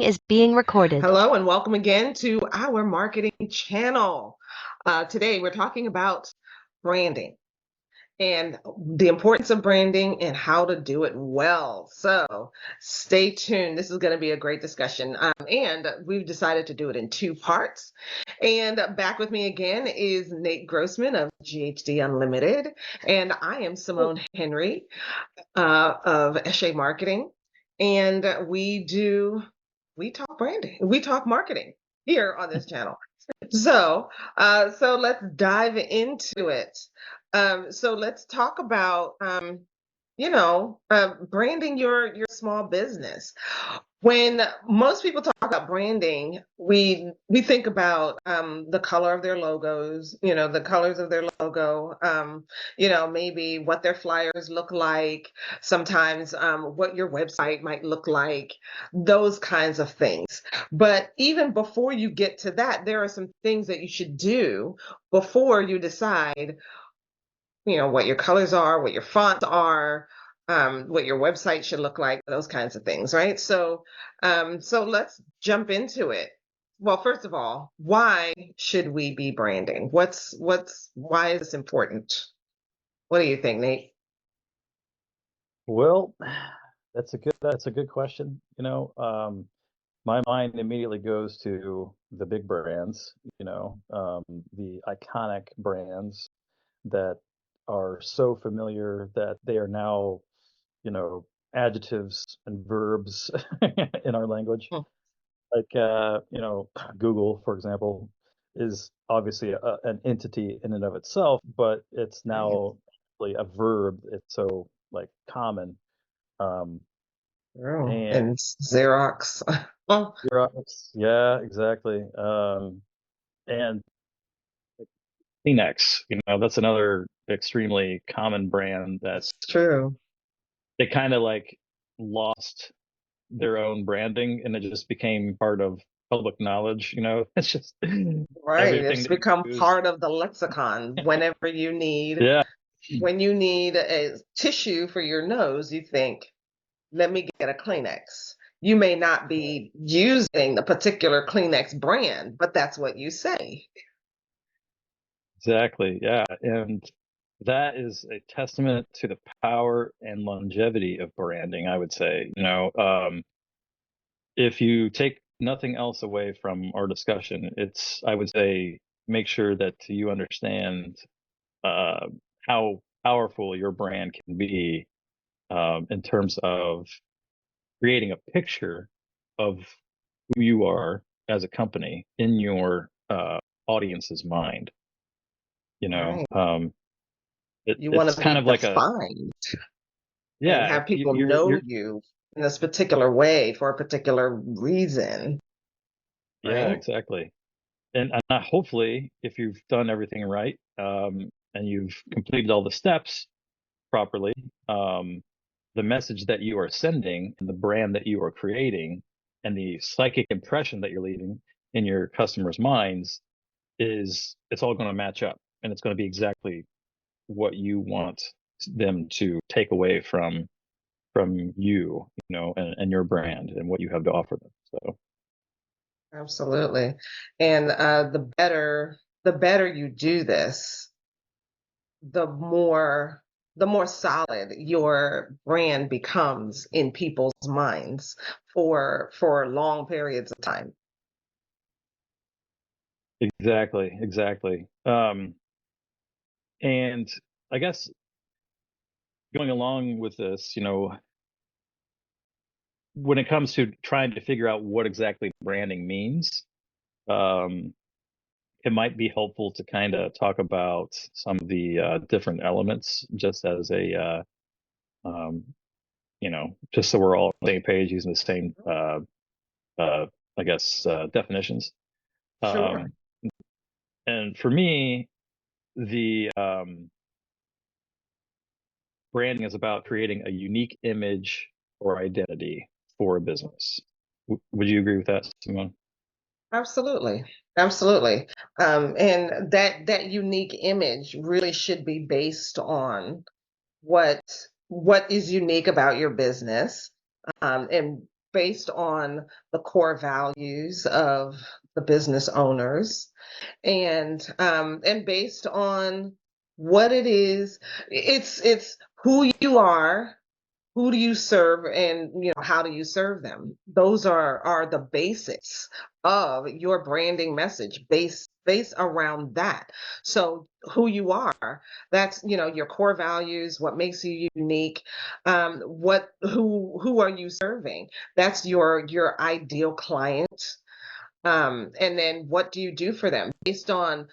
Is being recorded. Hello and welcome again to our marketing channel. Today we're talking about branding and the importance of branding and how to do it well. So stay tuned. This is going to be a great discussion. And we've decided to do it in two parts. And back with me again is Nate Grossman of GHD Unlimited. And I am Simone Henry of Eshe Marketing. And we talk branding, we talk marketing here on this channel. So let's dive into it. So let's talk about, branding your small business. When most people talk about branding, we think about the color of their logos, the colors of their logo, maybe what their flyers look like, sometimes what your website might look like, those kinds of things. But even before you get to that, there are some things that you should do before you decide, what your colors are, what your fonts are, what your website should look like, those kinds of things, right? So let's jump into it. Well, first of all, why should we be branding? Why is this important? What do you think, Nate? Well, that's a good question. My mind immediately goes to the big brands, the iconic brands that are so familiar that they are now, adjectives and verbs in our language. Hmm. Like, Google, for example, is obviously an entity in and of itself, but it's Right. now actually a verb. It's so like common. Um, Oh, and and Xerox. Oh, Xerox, yeah, exactly. And Kleenex, that's another extremely common brand that that's true. they kind of like lost their own branding and it just became part of public knowledge. It's just Right. everything It's that become you use. part of the lexicon. Whenever you need, Yeah, when you need a tissue for your nose, you think, let me get a Kleenex. You may not be using the particular Kleenex brand, but that's what you say. exactly. Yeah. And that is a testament to the power and longevity of branding, I would say. If you take nothing else away from our discussion, I would say, make sure that you understand uh, how powerful your brand can be in terms of creating a picture of who you are as a company in your audience's mind. You know, Right. um, You want it's to kind be of like a, defined and yeah, have people know you're, you in this particular way for a particular reason, yeah, right? exactly. And hopefully, if you've done everything right, and you've completed all the steps properly, the message that you are sending and the brand that you are creating and the psychic impression that you're leaving in your customers' minds it's all going to match up, and it's going to be exactly what you want them to take away from you, and your brand and what you have to offer them. So Absolutely. And the better you do this, the more the more solid your brand becomes in people's minds for long periods of time. exactly. And I guess going along with this, when it comes to trying to figure out what exactly branding means, um, it might be helpful to kind of talk about some of the different elements, just as um, just so we're all on the same page using the same, uh, I guess, definitions. Sure. Um, and for me, the branding is about creating a unique image or identity for a business. Would you agree with that, Simone? Absolutely. Absolutely. And that unique image really should be based on what what is unique about your business, and based on the core values of the business owners, and based on what it is. It's who you are, who do you serve, and how do you serve them. Those are the basics of your branding message, based around that. So who you are, that's your core values, what makes you unique. What who are you serving? That's your ideal client. And then what do you do for them based on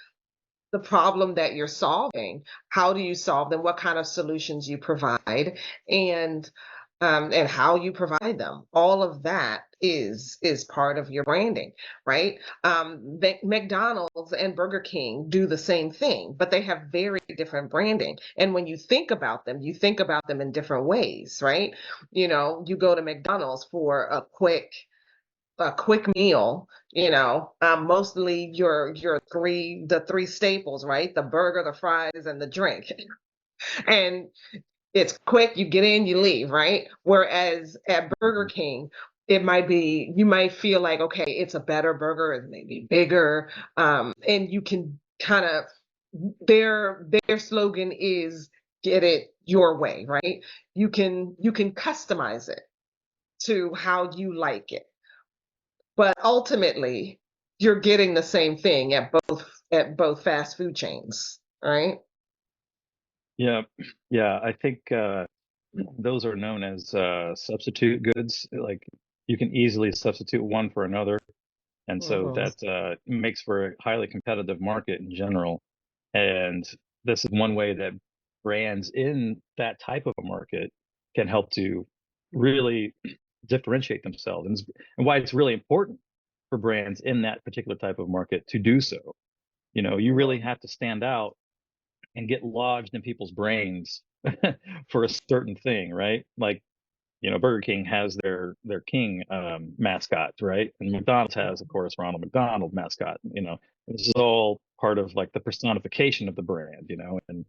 the problem that you're solving? How do you solve them? What kind of solutions you provide, and and how you provide them? All of that is part of your branding, right? McDonald's and Burger King do the same thing, but they have very different branding. And when you think about them, you think about them in different ways, right? You go to McDonald's for a quick meal, mostly the three staples, right? The burger, the fries, and the drink. And it's quick, you get in, you leave, right? Whereas at Burger King, you might feel like, okay, it's a better burger, it may be bigger, and you can kind of, their slogan is get it your way, right? You can customize it to how you like it. But ultimately, you're getting the same thing at both fast food chains, right? Yeah, yeah. I think those are known as substitute goods. Like you can easily substitute one for another, and so Hmm. that makes for a highly competitive market in general. And this is one way that brands in that type of a market can help to really differentiate themselves, and why it's really important for brands in that particular type of market to do so. You really have to stand out and get lodged in people's brains for a certain thing, right? Like, Burger King has their king mascot, right? And McDonald's has, of course, Ronald McDonald mascot. This is all part of like the personification of the brand, and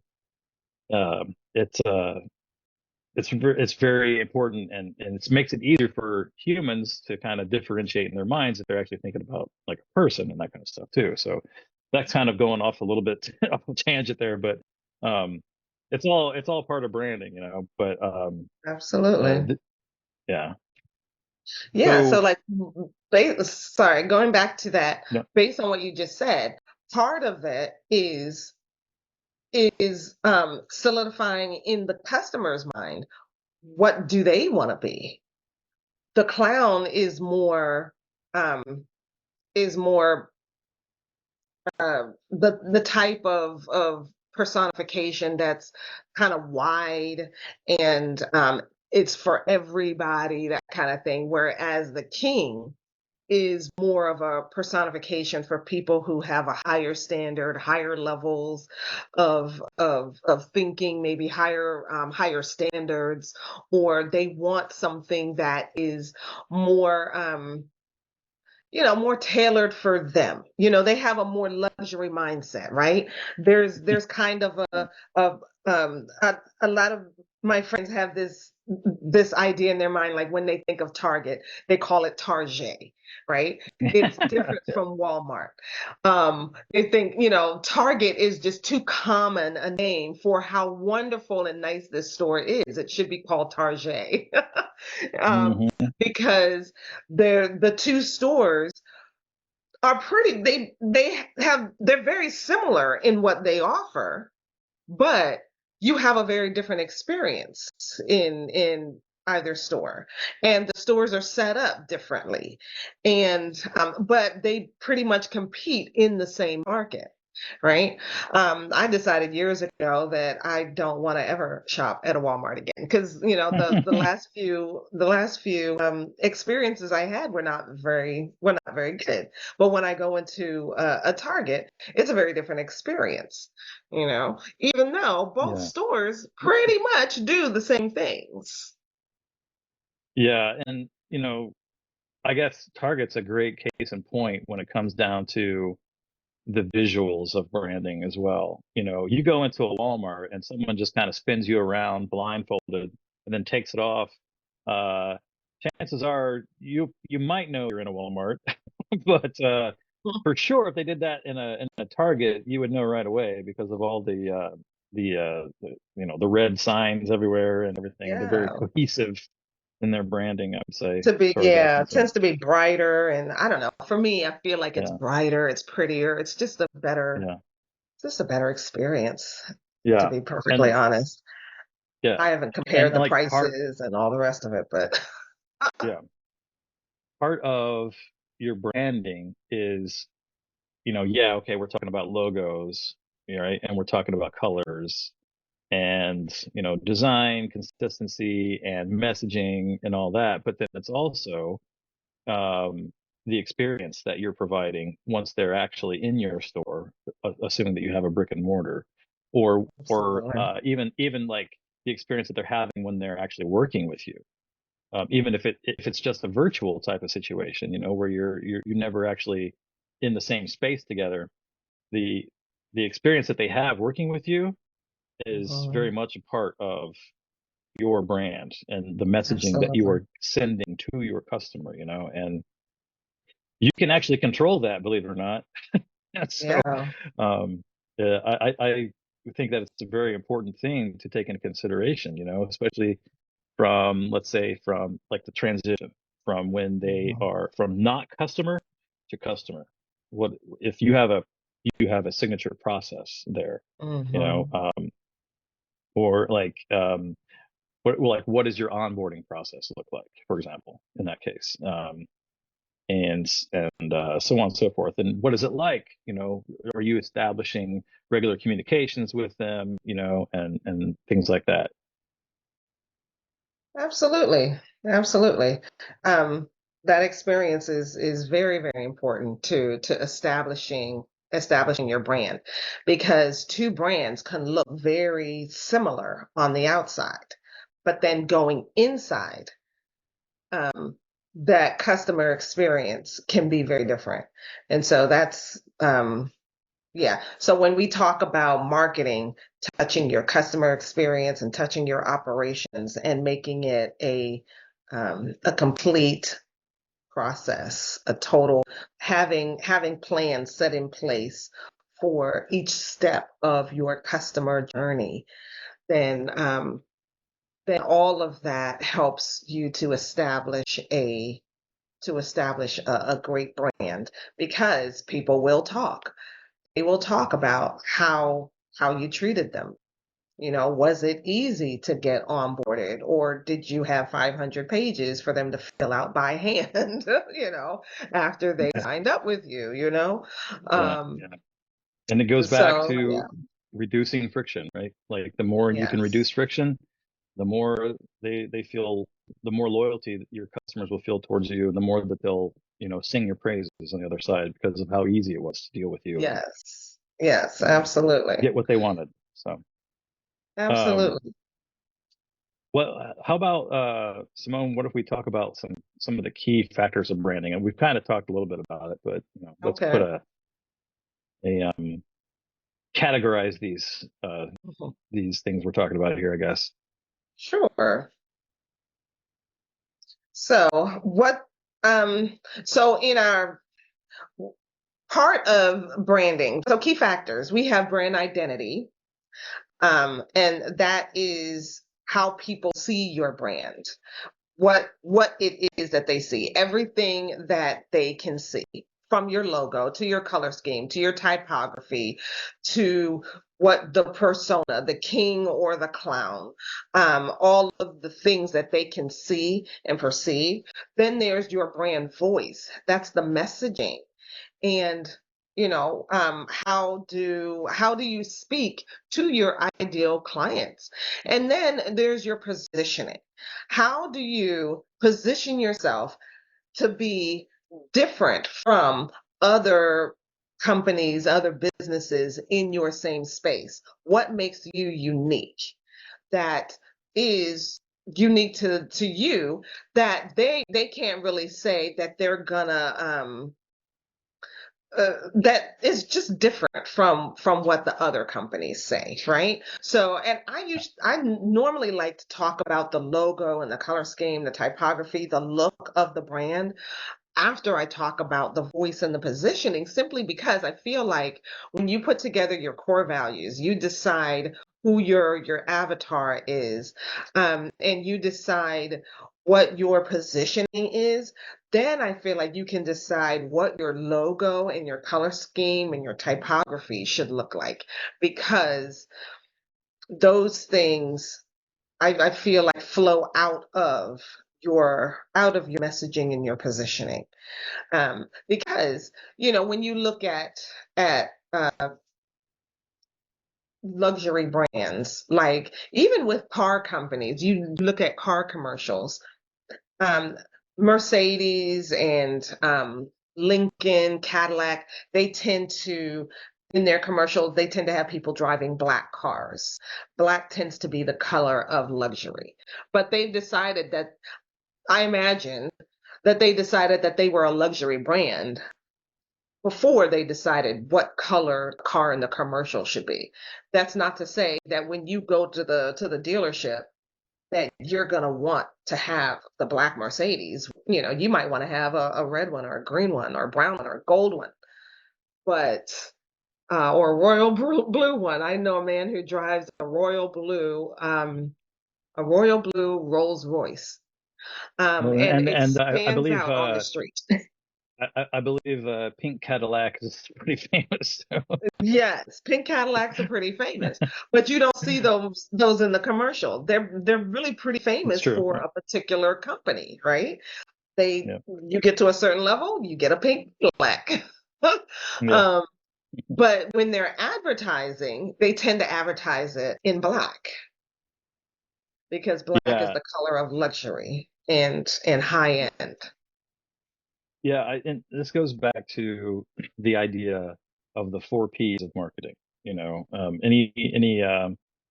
um, it's it's very important, and it makes it easier for humans to kind of differentiate in their minds if they're actually thinking about like a person and that kind of stuff too. So that's kind of going off a little bit off a tangent there, but um, it's all part of branding, But uh, Absolutely. th- yeah. Yeah. So, So like, sorry, going back to that, no, based on what you just said, part of it is solidifying in the customer's mind, what do they want to be? The clown um, is more the type of personification that's kind of wide, and it's for everybody, that kind of thing. Whereas the king is more of a personification for people who have a higher standard, higher levels of thinking, maybe higher standards, or they want something that is more more tailored for them. They have a more luxury mindset, right? There's kind of a lot of my friends have this idea in their mind, like when they think of Target, they call it Target, right? It's different from Walmart. They think, Target is just too common a name for how wonderful and nice this store is. It should be called Target. um, Mhm. because the two stores are pretty, they're very similar in what they offer, but you have a very different experience in either store, and the stores are set up differently, and but they pretty much compete in the same market, right? I decided years ago that I don't want to ever shop at a Walmart again, because the last few experiences I had were not very good. But when I go into a Target, it's a very different experience, even though both Yeah. stores pretty much do the same things. Yeah, and I guess Target's a great case in point when it comes down to the visuals of branding as well. You go into a Walmart and someone just kind of spins you around blindfolded and then takes it off. Uh, chances are you might know you're in a Walmart, but for sure, if they did that in a Target, you would know right away because of all the red signs everywhere and everything. They're very Yeah. cohesive in their branding, I would say, as To be, far as that's yeah, it tends concerned. to be brighter. And I don't know. For me, I feel like it's Yeah, brighter, it's prettier. It's yeah, just a better experience, to yeah, be perfectly and honest. yeah, I haven't compared and the like prices and all the rest of it, but yeah, part of your branding is, yeah, okay, we're talking about logos, right, and we're talking about colors and design consistency and messaging and all that, but then it's also um, the experience that you're providing once they're actually in your store, assuming that you have a brick and mortar, or absolutely. even like the experience that they're having when they're actually working with you, even if it's just a virtual type of situation, where you're never actually in the same space together. The the experience that they have working with you is very Mhm. much a part of your brand and the messaging that you Absolutely. are sending to your customer, and you can actually control that, believe it or not. And so, Yeah. um, I think that it's a very important thing to take into consideration, especially from, let's say, from like the transition from when they Mhm. are from not customer to customer. What if you have a signature process there, you know, Mhm. um, or what does your onboarding process look like, for example, in that case? And so on and so forth. And what is it like? Are you establishing regular communications with them? And things like that. Absolutely. Absolutely. Um, that experience is very, very important to establishing your brand, because two brands can look very similar on the outside, but then going inside, um, that customer experience can be very different. And so that's yeah. So when we talk about marketing, touching your customer experience and touching your operations and making it a complete process, a total, having plans set in place for each step of your customer journey, then then all of that helps you to establish a great brand, because people will talk. They will talk about how you treated them. Was it easy to get onboarded, or did you have 500 pages for them to fill out by hand, after they Yeah, signed up with you, yeah, Um, yeah. And it goes back so to yeah, reducing friction, right? Like the more you can reduce yes, friction, the more they feel, the more loyalty that your customers will feel towards you, and the more that they'll, sing your praises on the other side because of how easy it was to deal with you and yes, yes, you know absolutely, get what they wanted. So, um, absolutely. well, how about Simone? What if we talk about some of the key factors of branding? And we've kind of talked a little bit about it, but let's put Okay. a categorize Mhm. these things we're talking about here, I guess. Sure. So what? So in our part of branding, so key factors, we have brand identity. And that is how people see your brand, what it is that they see, everything that they can see, from your logo to your color scheme to your typography to what the persona, the king or the clown, all of the things that they can see and perceive. Then there's your brand voice. That's the messaging. And how do you speak to your ideal clients? And then there's your positioning. How do you position yourself to be different from other companies, other businesses in your same space? What makes you unique, that is unique to you, that they can't really say that they're gonna that is just different from what the other companies say, right? So, and I normally like to talk about the logo and the color scheme, the typography, the look of the brand after I talk about the voice and the positioning, simply because I feel like when you put together your core values, you decide who your avatar is, and you decide what your positioning is, then I feel like you can decide what your logo and your color scheme and your typography should look like, because those things I feel like flow out of your messaging and your positioning. Because when you look at luxury brands, like even with car companies, you look at car commercials, um, Mercedes and Lincoln, Cadillac, they tend to, in their commercials, they tend to have people driving black cars. Black tends to be the color of luxury. But they've decided that, I imagine, that they decided that they were a luxury brand before they decided what color the car in the commercial should be. That's not to say that when you go to the dealership that you're going to want to have the black Mercedes. You might want to have a red one or a green one or a brown one or a gold one, but or a royal blue one. I know a man who drives a royal blue Rolls Royce, and it I stands believe out on the street. I believe Pink Cadillac is pretty famous too. Yes, pink Cadillacs are pretty famous, but you don't see those in the commercial. They're really pretty It's famous true. for Yeah. a particular company, right? They Yeah. You get to a certain level, you get a pink Cadillac. Yeah. um, but when they're advertising, they tend to advertise it in black because black is Yeah. the color of luxury and high end. Yeah. And this goes back to the idea of the four P's of marketing. Any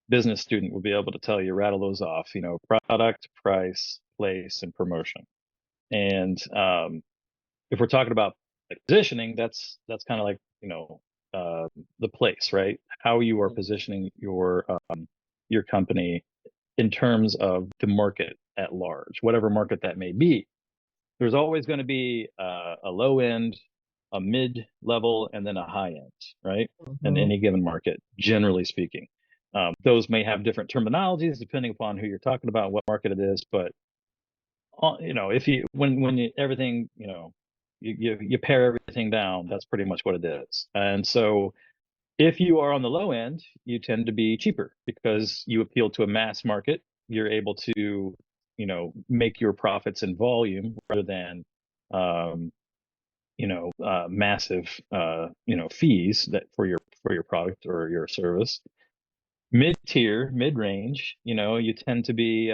business student will be able to tell you, rattle those off. Product, price, place, and promotion. And if we're talking about like positioning, that's kind of like the place, right? How you are positioning your company in terms of the market at large, whatever market that may be. There's always going to be a low end, a mid level, and then a high end, right? In Mhm. any given market, generally speaking. Those may have different terminologies depending upon who you're talking about, what market it is, but if you when everything, you pare everything down, that's pretty much what it is. And so if you are on the low end, you tend to be cheaper because you appeal to a mass market. You're able to, make your profits in volume rather than, um, massive, fees that for your product or your service. Mid-tier, mid-range, you tend to be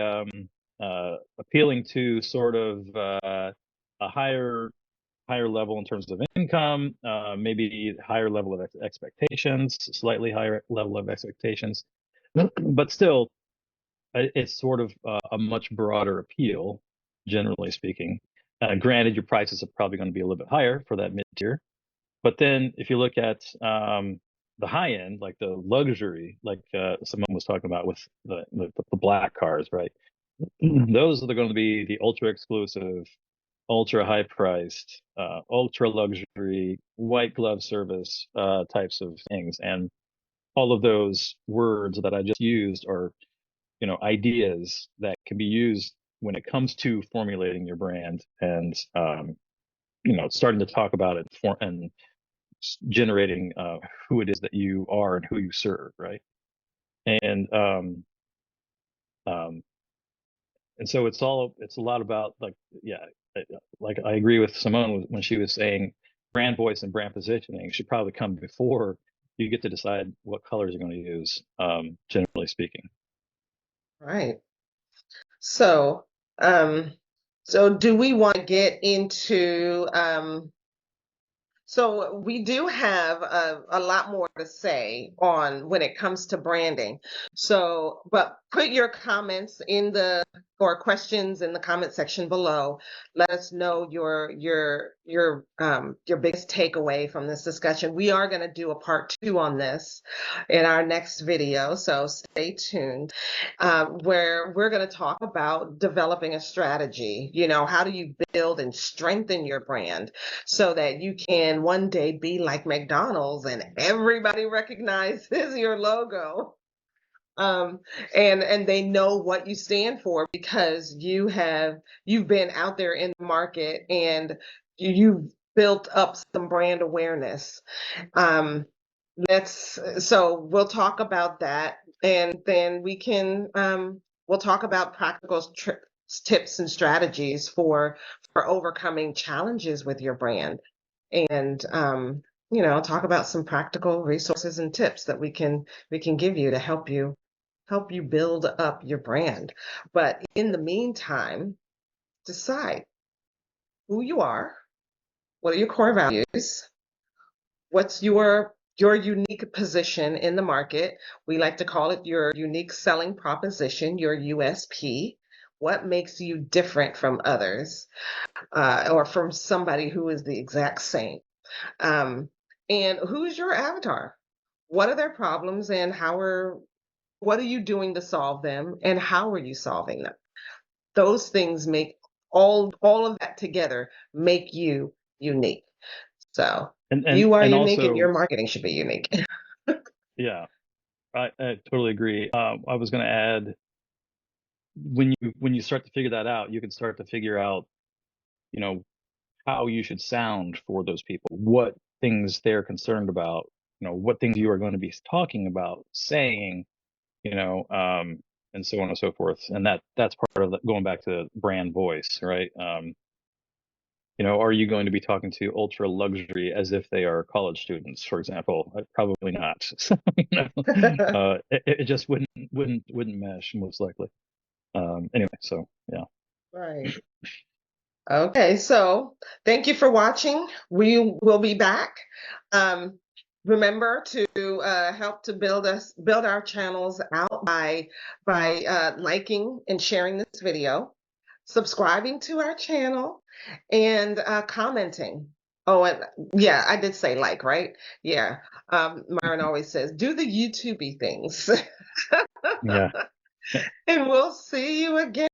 appealing to sort of a higher level in terms of income, maybe higher level of expectations, slightly higher level of expectations, but still, it's sort of a much broader appeal, generally speaking. Granted, your prices are probably going to be a little bit higher for that mid tier, but then if you look at the high end, like the luxury, like someone was talking about with the black cars, right? Those are going to be the ultra exclusive, ultra high priced, ultra luxury, white glove service types of things. And all of those words that I just used are, ideas that can be used when it comes to formulating your brand and, starting to talk about it and generating who it is that you are and who you serve, right? And um, and so it's a lot about like, yeah, like I agree with Simone when she was saying brand voice and brand positioning should probably come before you get to decide what colors you're going to use, generally speaking. Right. So, so do we want to get into so we do have a lot more to say on when it comes to branding. So, but put your comments in the, or questions in the comment section below. Let us know your biggest takeaway from this discussion. We are going to do a part 2 on this in our next video, so stay tuned, where we're going to talk about developing a strategy. You know, how do you build and strengthen your brand so that you can one day be like McDonald's and everybody recognizes your logo. And they know what you stand for because you've been out there in the market and you've built up some brand awareness. So we'll talk about that, and then we'll talk about practical tips and strategies for overcoming challenges with your brand, and talk about some practical resources and tips that we can give you to help you build up your brand. But in the meantime, decide who you are, what are your core values, what's your unique position in the market. We like to call it your unique selling proposition, your USP. What makes you different from others, or from somebody who is the exact same? And who's your avatar? What are their problems, and what are you doing to solve them, and how are you solving them? Those things make all of that together make you unique. So you are and unique, and also, your marketing should be unique. yeah, I totally agree. I was going to add, when you start to figure that out, you can start to figure out, you know, how you should sound for those people, what things they're concerned about, what things you are going to be talking about, saying, and so on and so forth. And that's part of going back to brand voice, right? Are you going to be talking to ultra luxury as if they are college students, for example? Probably not. So, it just wouldn't mesh, most likely. Anyway, so yeah. Right. Okay, so thank you for watching. We will be back. Remember to help to build our channels out by liking and sharing this video, subscribing to our channel, and commenting. Oh, and yeah, I did say like, right? Yeah. Myron always says, do the YouTubey things. Yeah. And we'll see you again.